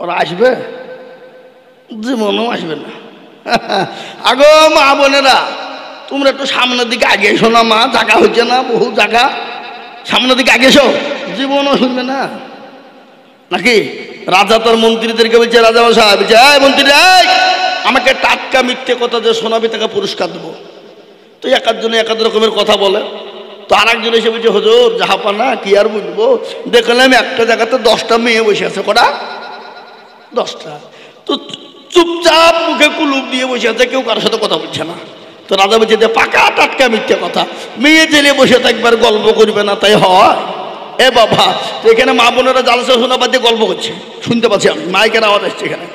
ওরা আসবে? জীবনও আসবে না। আগো মা বোনেরা, তোমরা একটু সামনের দিকে আগে এসো না মা, জায়গা হচ্ছে না, বহু জায়গা, সামনের দিকে আগে এসো, জীবনও শুনবে না নাকি? রাজা তার মন্ত্রীদেরকে বলছে, রাজা মশাই বলছে, এই মন্ত্রী, এই আমাকে টাটকা মিথ্যে কথা যে শোনাবি তাকে পুরস্কার দেবো। তো এক একজনে এক এক রকমের কথা বলে। তো আর একজন এসে বলছে, হুজুর জাহাপানা কি আর বলবো, দেখলাম একটা জায়গাতে 10টা মেয়ে বসে আছে। কটা? 10টা। তো চুপচাপ মুখে কুলুপ দিয়ে বসে আছে, কেউ কারোর সাথে কথা বলছে না। তো রাজা বলছে, যে পাকা টাটকা মিথ্যে কথা, মেয়ে ছেলে বসে তো একবার গল্প করবে না, তাই হয়? এ বাবা, তো এখানে মা বোনেরা জালসা শোনা বাদ দিয়ে গল্প করছে, শুনতে পাচ্ছি আমি, মাইকের আওয়াজ আসছে এখানে।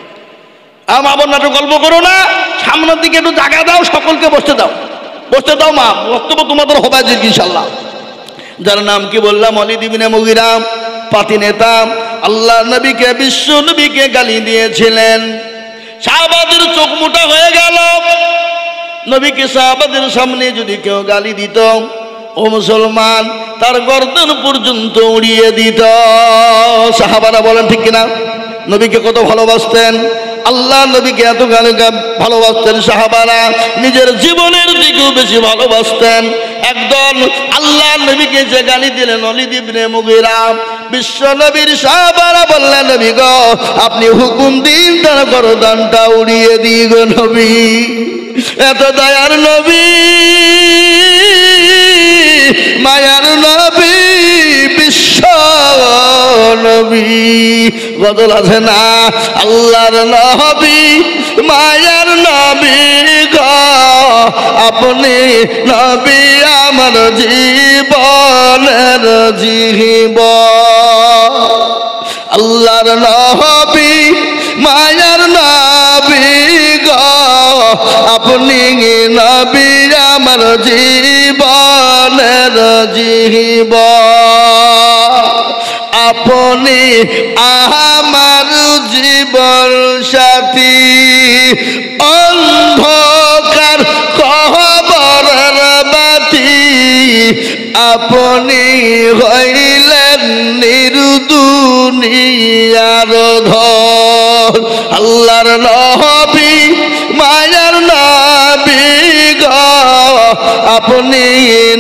মা বোনরা একটু গল্প করো না, সামনের দিকে একটু জায়গা দাও, সকলকে বসতে দাও, বসতে দাও মা, বক্তব্য তোমাদের হবে আজকে ইনশাল্লাহ। যার নাম কি বললাম, ওয়ালিদ ইবনে মুগিরা, পাতি নেতা, আল্লাহ নবীকে, বিশ্ব নবীকে গালি দিয়েছিলেন। সাহাবাদের চোখ মোটা হয়ে গেল। নবীকে সাহাবাদের সামনে যদি কেউ গালি দিত, ও মুসলমান, তার গর্দন পর্যন্ত উড়িয়ে দিত। সাহাবারা বলেন ঠিক কিনা? নবীকে কত ভালোবাসতেন, আল্লাহ নবীকে এত গালি ভালোবাসতেন সাহাবারা, নিজের জীবনের দিকেও বেশি ভালোবাসতেন। একদল আল্লাহ নবীকে যে গালি দিলেন, ওয়ালিদ ইবনে মুগিরা, বিশ্ব নবীর সাহাবারা বললেন, নবী গো আপনি হুকুম দিন তার গর্দনটা উড়িয়ে দিই গো নবী। এত দয়ার নবী, মায়ার নবী, বিশ্ব নবী, বদল আছে না? আল্লাহর নবী, মায়ার নবী গো আপনি নবী আমার জীবনের জীবন। আল্লাহর নবী, মায়ার নবী গো আপনি নবী আমার জীবনের জীবন। আপনি আমার জীবন সাথী, অন্ধকার কবরের বাতি, আপনি হইলেন নির্দুনিয়ার ধন। আল্লাহর নবী, মায়ার নবী গো আপনি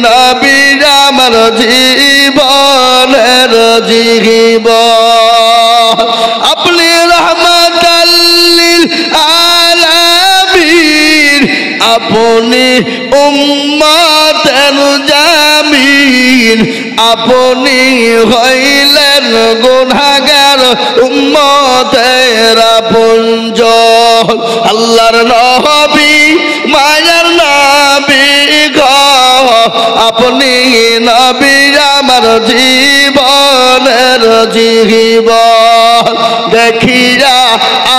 নবী আমার জীবনের জীবন। আপনি রহমাতাল লিল আলামিন, আপনি উম্মতের জামিন, আপনি হইলেন গুনাহগার উম্মতের আপনজন। আল্লাহর নবী, মায়ার নবী গো আপনি নবী আমার জীবনের জীবন। দেখিয়া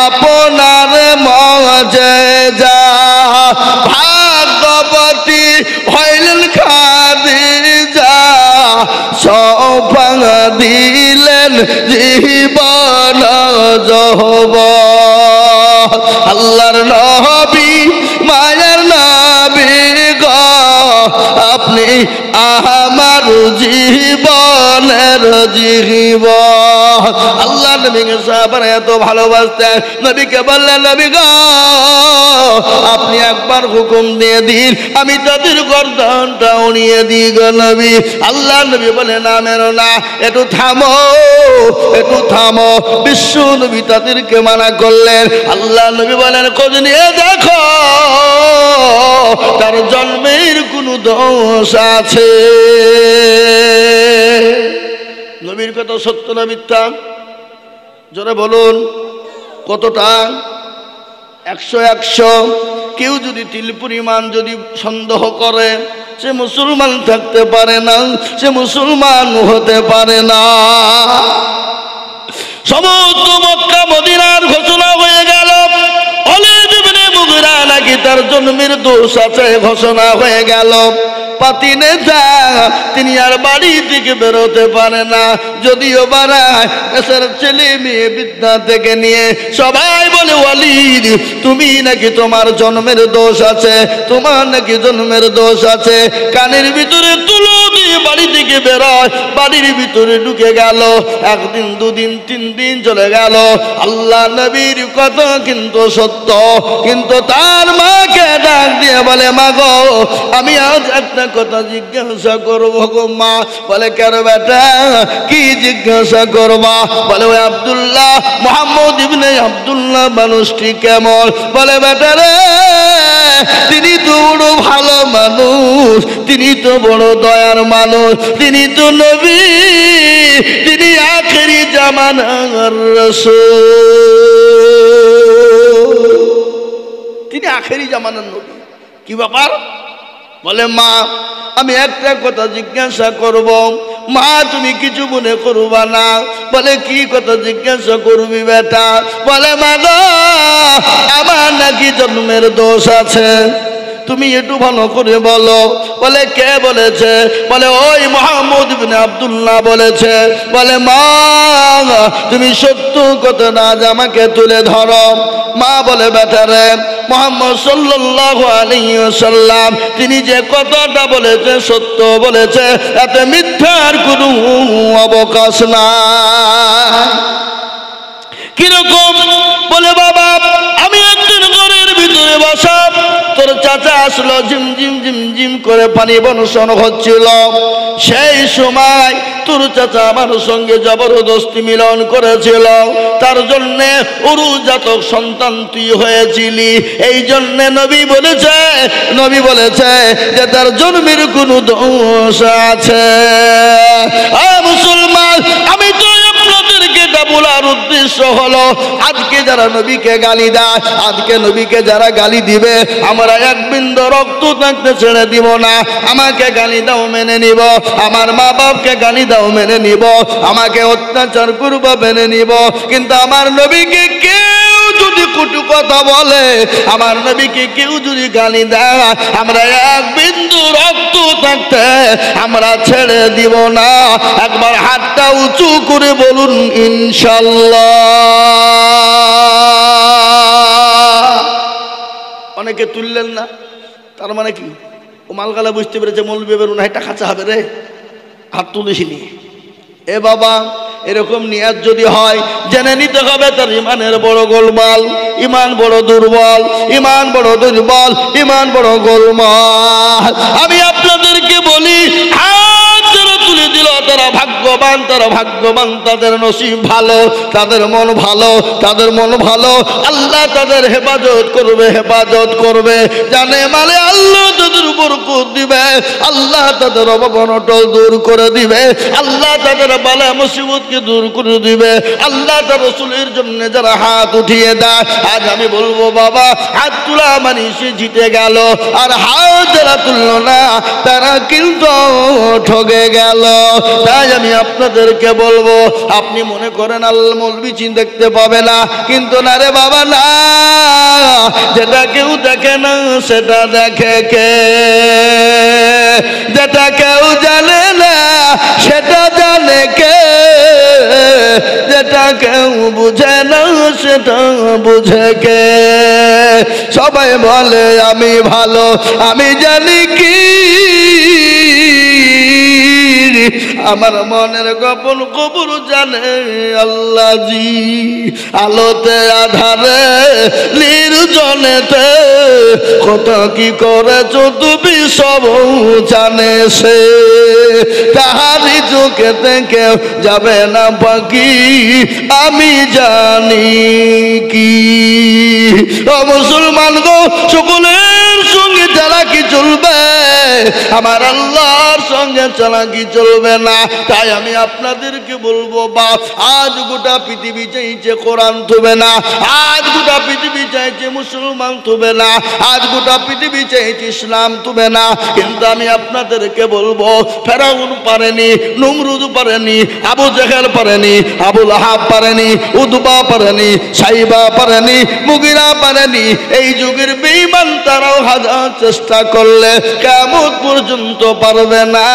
আপনার মুজিজা ভাগ্যবতী হইলেন খাদিজা, সৌভাগ্য দিলেন জীবন যৌবন। আল্লাহর নবী, মায়ার নবী গো আপনি আমার জীবনের জীবন। আল্লাহ নবীকে সাহাবারা এত ভালোবাসতেন, নবীকে বললেন, নবী গো আপনি একবার হুকুম দিয়ে দিন, আমি তাদের গর্দনটা উড়িয়ে দিই গো নবী। আল্লাহ নবী বলে, না মেরো না, একটু থামো, একটু থামো। বিশ্ব নবী তাদেরকে মানা করলেন। আল্লাহ নবী বলেন, খোঁজ নিয়ে দেখো তার জন্মের কোনো দোষ আছে? নবীর কথা সত্য না মিথ্যা? জোরে বলুন, কতটা? 100। কেউ যদি তিল পরিমাণ যদি সন্দেহ করে, সে মুসলমান থাকতে পারে না, সে মুসলমান হতে পারে না। সমস্ত মক্কা মদিনার ঘোষণা হয়ে গেল, ওয়ালিদ ইবনে মুগিরা নাকি তার জন্মের দোষ আছে ঘোষণা হয়ে গেল। পাতি নেতা, তিনি আর বাড়ি থেকে বেরোতে পারে না, যদিও বাড়ায় দেশের ছেলে মেয়ে বিদ্যা থেকে নিয়ে সবাই বলে, ওয়ালিদ তুমি নাকি তোমার জন্মের দোষ আছে, তোমার নাকি জন্মের দোষ আছে। কানের ভিতরে তুলো যদি বাড়ি থেকে বেরোয় বাড়ির ভিতরে ঢুকে গেল, একদিন দুদিন তিন দিন চলে গেল, আল্লাহ নবীর কথা কিন্তু সত্য। কিন্তু তার মাকে ডাক দিয়ে বলে, মা গো আমি আজ একটা কথা জিজ্ঞাসা করবো গো মা। বলে কেন বেটা, কি জিজ্ঞাসা করবা? বলে ওই আব্দুল্লাহ, মুহাম্মদ ইবনে আব্দুল্লাহ মানুষটি কেমন? বলে বেটা রে, তিনি তো বড় ভালো মানুষ, তিনি তো বড় দয়ার মানুষ, তিনি তো নবী, তিনি আখেরি জামানার রাসূল, তিনি আখেরি জামানার নবী। কি ব্যাপার? বলে মা আমি একটা কথা জিজ্ঞাসা করব। মা তুমি কিছু মনে করবা না। বলে কি কথা জিজ্ঞাসা করবি বেটা? বলে মা গো আমার নাকি জন্মের দোষ আছে, তুমি একটু ভালো করে বলো। বলে কে বলেছে? বলে ওই মুহাম্মদ ইবনে আব্দুল্লাহ বলেছে। বলে মা তুমি সত্য কথা না আমাকে তুলে ধরো। মা বলে বেটা রে, মুহাম্মদ সাল্লাল্লাহু আলাইহি ওয়াসাল্লাম তিনি যে কথাটা বলেছে সত্য বলেছে, এতে মিথ্যার কোনো অবকাশ নাই। কিরকম? বলে বাবা আমি একদিন ঘরের ভিতরে বসা, তোর চাচা আসলো, ঝিমঝিম ঝিমঝিম করে পানি বর্ষণ হচ্ছিল। সেই সময় তোর চাচা আমার সঙ্গে জবরদস্তি মিলন করেছিল, তার জন্যে উরুজাতক সন্তান তুই হয়েছিলি। এই জন্যে নবী বলেছে যে তার জন্মের কোনো দোষ আছে। মুসলমান, আমি তো আপনাদেরকে বলার উদ্দেশ্য হলো আজকে যারা নবীকে গালি দেয়, আজকে নবীকে যারা গালি দিবে, আমরা এক বিন্দু রক্ত থাকতে ছেড়ে দিব না। আমাকে গালি দাও মেনে নিব, আমার মা বাপকে গালি দাও মেনে নিব, আমাকে অত্যাচার করবো মেনে নিব, কিন্তু আমার নবীকে কেউ যদি কটু কথা বলে, আমার নবীকে কেউ যদি গালি দেয়, আমরা এক বিন্দু রক্ত থাকতে আমরা ছেড়ে দিব না। একবার হাতটা উঁচু করে বলুন ইনশাল্লাহ। অনেকে তুললেন না, তার মানে কি? ও মালগালা বুঝতে পেরেছে মৌলবি বেরুন এটা খাঁচা হবে রে, হাত তুলিসিনি। এ বাবা এরকম নিয়াত যদি হয় জেনে নিতে হবে তার ইমানের বড় গোলমাল, ইমান বড় দুর্বল, ইমান বড় দুর্বল, ইমান বড় গোলমাল। আমি আপনাদেরকে বলি হাত যারা তুলে দিল তারা ভাগ্যবান, তারা ভাগ্যবান, তাদের নসিব ভালো, তাদের মন ভালো, তাদের মন ভালো। আল্লাহ তাদের হেফাজত করবে, হেফাজত করবে। জানে মানে আল্লাহ তাদের বরকত দিবে, আল্লাহ তাদের অবনটল দূর করে দিবে, আল্লাহ তাদের বালা মুসিবতকে দূর করে দিবে। আল্লাহ তার রাসূলের জন্য যারা হাত উঠিয়ে দেয়, আজ আমি বলবো বাবা হাত তোলা মানে সে জিতে গেল, আর হাত যারা তুললো না তারা কিন্তু ঠকে গেল। তাই আমি আপনাদেরকে বলবো, আপনি মনে করেন আল্লাহ মৌলবি চিন দেখতে পাবে না, কিন্তু না রে বাবা না, যেটা কেউ দেখে না সেটা দেখে কে? যেটা কেউ জানে না সেটা জানে কে? যেটা কেউ বুঝে না সেটা বুঝে কে? সবাই বলে আমি ভালো, আমি জানি কি আমার মনের গোপন খবর জানে আল্লাহ জি। আলোতে আধারে নির্জনেতে কত কি করেছ তুমি সব জানে সে, তাহারি চোখেতে কেউ যাবে না বাকি, আমি জানি কি। ও মুসলমান গো, সকলের সঙ্গে চালাকি চলবে, আমার আল্লাহর সঙ্গে চালাকি চলবে না। তাই আমি আপনাদেরকে বলবো বাপ, আজ গোটা পৃথিবী চাইছে কোরআন থুবে না, আজ গোটা পৃথিবী চাইছে মুসলমান থুবে না, আজ গোটা পৃথিবী চাইছে ইসলাম থুবে না। কিন্তু আমি আপনাদেরকে বলবো ফেরাউন পারেনি, নমরুদ পারেনি, আবু জেহেল পারেনি, আবু লাহাব পারেনি, উতবা পারেনি, সাইবা পারেনি, মুগিরা পারেনি। এই যুগের বেঈমান তারাও হাজার চেষ্টা করলে কিয়ামত পর্যন্ত পারবে না।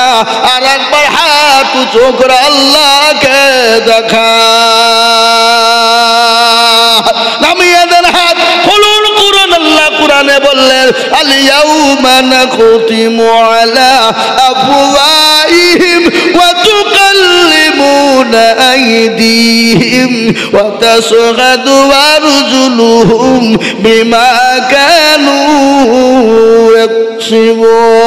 আর একবার হাত উঁচু করে আল্লাহকে দেখা, নামিয়ে দেন হাত, খুলুন কুরআন। আল্লাহ কুরআনে বললেন আল ইয়াউমা নাখতিমু আলা আফওয়াহিহিম أفواههم وتكلمون أيديهم وتشهد أرجلهم بما كانوا يكسبون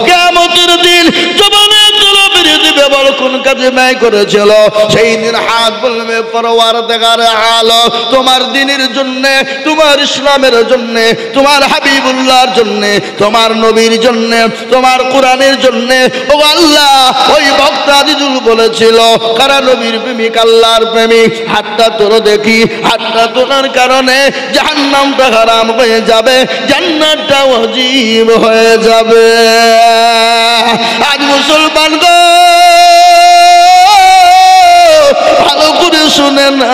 কিয়ামতের দিন জবানের তলা বেরিয়ে দিবে বলো কোন কাজে ব্যয় করেছিল সেই দিন হাত বলবে পরওয়ারদিগার আলম তোমার দ্বীনের জন্য তোমার ইসলামের জন্য তোমার হাবিবুল্লাহর জন্য তোমার নবীর জন্য তোমার কোরআনের জন্য ও আল্লাহ ওই বক্তা আজিজুল বলেছিল কারা নবীর প্রেমিক আল্লাহর প্রেমিক হাতটা তোলো দেখি হাতটা তোলার কারণে জাহান্নামটা হারাম হয়ে যাবে জান্নাতটা ওয়াজিব হয়ে যাবে আজ মুসলমান গো ভালো করে শুনে না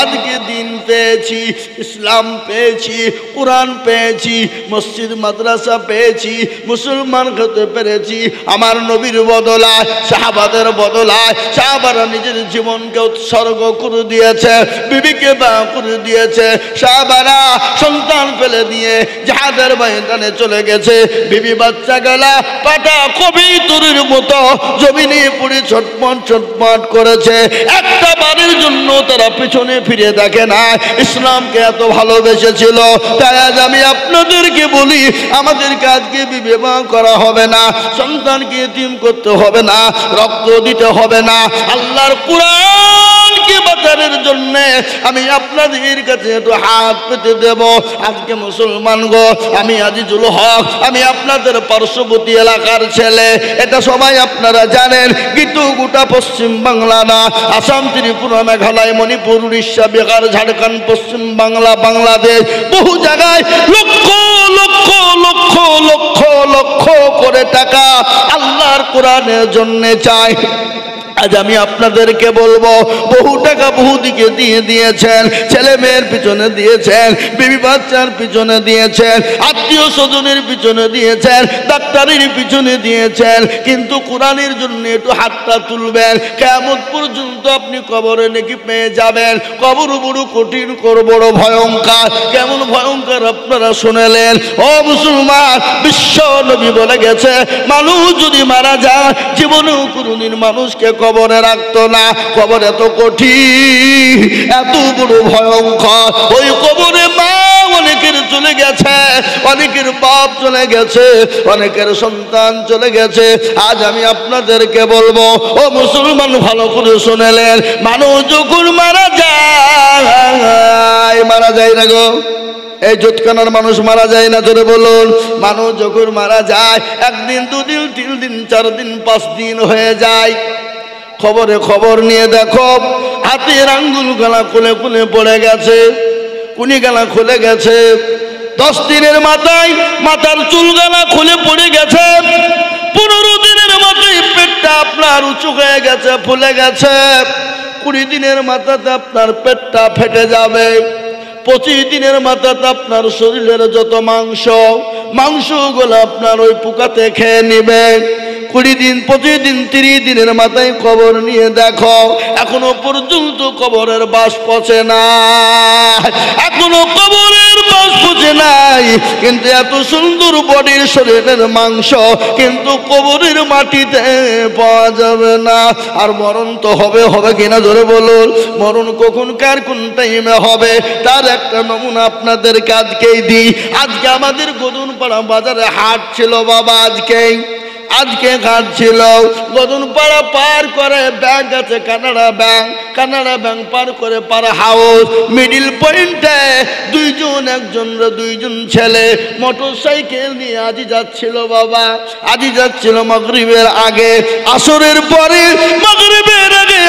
আজকে দিন পেয়েছি ইসলাম পেয়েছি কোরআন পেয়েছি মসজিদ মাদ্রাসা পেয়েছি মুসলমান হতে পেরেছি আমার নবীর বদলায় সাহাবাদের বদলায় সাহাবারা নিজের জীবনকে উৎসর্গ করে দিয়েছে বিবিকে বা করে দিয়েছে সাহাবারা সন্তান ফেলে দিয়ে জাহাদের ময়দানে চলে গেছে বিবি বাচ্চা গেলা পাটা কবিতুরের মতো জমিনে পড়ে ছটপট ছটপট করেছে একটা বারের জন্য তারা পিছনে ফিরে দেখে না ইসলামকে এত ভালোবেসেছিল তাই আজ আমি আপনাদেরকে বলি আমাদেরকে আজকে বিবাহ করা হবে না সন্তানকে এতিম করতে হবে না রক্ত দিতে হবে না আল্লাহর কোরআনকে বাঁচানোর জন্য আমি আপনাদের কাছে একটু হাত পেতে দেব আজকে মুসলমান গো আমি আজিজুল হক আমি আপনাদের পার্শ্ববর্তী এলাকার ছেলে এটা সবাই আপনারা জানেন কিন্তু গোটা পশ্চিম বাংলা না আসাম ত্রিপুরা মেঘালয় মণিপুর উড়িষ্যা বিহার ঝাড়খণ্ড পশ্চিম বাংলা বাংলাদেশ বহু জায়গায় লক্ষ লক্ষ লক্ষ লক্ষ লক্ষ করে টাকা আল্লাহর কোরআনের জন্য চাই আজ আমি আপনাদেরকে বলবো বহু টাকা বহু দিকে দিয়ে দিয়েছেন ছেলে মেয়ের পিছনে দিয়েছেন বিবি বাচ্চার পিছনে দিয়েছেন আত্মীয় স্বজনের পিছনে দিয়েছেন ডাক্তারের পিছনে দিয়েছেন কিন্তু কোরআনের জন্য একটু হাতটা তুলবেন কিয়ামত পর্যন্ত আপনি কবরে নাকি পেয়ে যাবেন কবর বড় কঠিন বড় ভয়ঙ্কর কেমন ভয়ঙ্কর আপনারা শুনেলেন ও মুসলমান বিশ্ব নবী বলে গেছে মানুষ যদি মারা যায় জীবনেও কোনোদিন মানুষকে কবরে রাখতো না কবর এত কঠিন এত বড় ভয়ঙ্কর ওই কবরে মা অনেকের চলে গেছে অনেকের বাপ চলে গেছে অনেকের সন্তান চলে গেছে আজ আমি আপনাদেরকে বলবো ও মুসলমান ভালো করে শুনেলেন মানুষ যখন মারা যায় না গো এই জোতকানার মানুষ মারা যায় না ধরে বলুন মানুষ যখন মারা যায় একদিন দুদিন 3 দিন 4 দিন 5 দিন হয়ে যায় খবরে খবর নিয়ে দেখো হাতের আঙ্গুল গলা খুলে খুলে পড়ে গেছে কুনি গলা খুলে গেছে 10 দিনের মাথায় মাথার চুল গলা খুলে পড়ে গেছে 15 দিনের মাথায় পেটটা আপনার উঁচু হয়ে গেছে ফুলে গেছে 20 দিনের মাথাতে আপনার পেটটা ফেটে যাবে 25 দিনের মাথাতে আপনার শরীরের যত মাংসগুলো আপনার ওই পোকাতে খেয়ে নেবে 20 দিন 25 দিন 30 দিনের মাথায় কবর নিয়ে দেখো এখনো পর্যন্ত কবরের বাস পচে না এখনো কবরের বাস পচে নাই কিন্তু এত সুন্দর বডির শরীরের মাংস কিন্তু কবরের মাটিতে পাওয়া যাবে না আর মরণ তো হবে কিনা ধরে বলুন মরণ কখন কার কোন টাইমে হবে তার একটা নমুনা আপনাদেরকে আজকেই দিই আজকে আমাদের গদুনপাড়া বাজারে হাট ছিল বাবা আজকে ঘাট ছিল গদুনপাড়া পার করে ব্যাংক আছে কানাডা ব্যাংক পার করে পার হাউস মিডিল পয়েন্টে দুইজন ছেলে মোটরসাইকেল নিয়ে আজি যাচ্ছিল মাগরিবের আগে আসরের পরে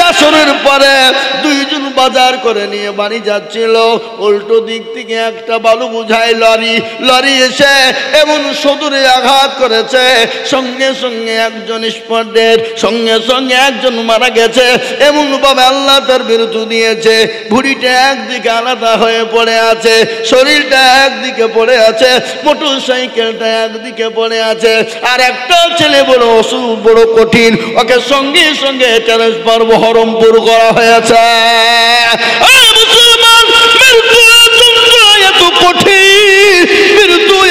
আসরের পরে দুইজন বাজার করে নিয়ে বাড়ি যাচ্ছিল উল্টো দিক থেকে একটা বালু বোঝাই লরি এসে এমন সদরে আঘাত করেছে সঙ্গে সঙ্গে একজন স্পট ডেড সঙ্গে একজন মারা গেছে এমন ভাবে আল্লাহ তার বিরুদ্ধে দিয়েছে ভুঁড়িটা একদিকে আলাদা হয়ে পড়ে আছে শরীরটা একদিকে পড়ে আছে মোটরসাইকেলটা একদিকে পড়ে আছে আর একটা ছেলে বড় অসুখ বড় কঠিন ওকে সঙ্গে সঙ্গে ট্রান্সফার বহরমপুর করা হয়েছে মুসলমান মৃত্যু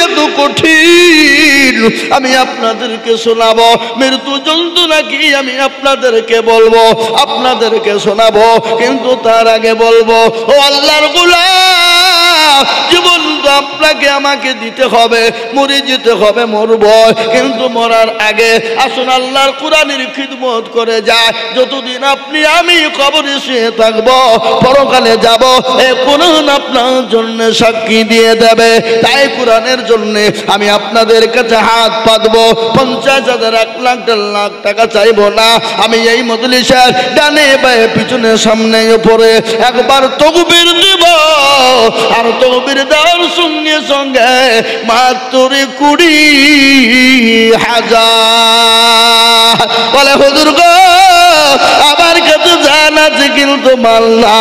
এত কঠিন আমি আপনাদেরকে শোনাবো, মৃত্যু যন্ত্রণা কি আমি আপনাদেরকে বলবো, আপনাদেরকে শোনাবো। কিন্তু তার আগে বলবো, ও আল্লাহর গোলাম, জীবন তো আপনাকে আমাকে দিতে হবে, মরে যেতে হবে, মরব। কিন্তু মরার আগে আসুন আল্লাহর কোরআনের খিদমত করে যায়। যতদিন আপনি আমি কবরে শুয়ে থাকবো, পরকালে যাব, এ কোরআন আপনার জন্য সাক্ষী দিয়ে দেবে। তাই কোরআনের জন্য আমি আপনাদের কাছে হাত পাতবো। 50,000 1 লাখ 1.5 লাখ টাকা চাইবো না। আমি এই মজলিসের ডানে বায়ে পিছনে সামনে উপরে একবার তাকবীর দিব, আর তাকবীর দেওয়ার সঙ্গে সঙ্গে মাত্র 20,000 বলে হুজুর গো আমার কাছে জান আছে কিন্তু মাল না।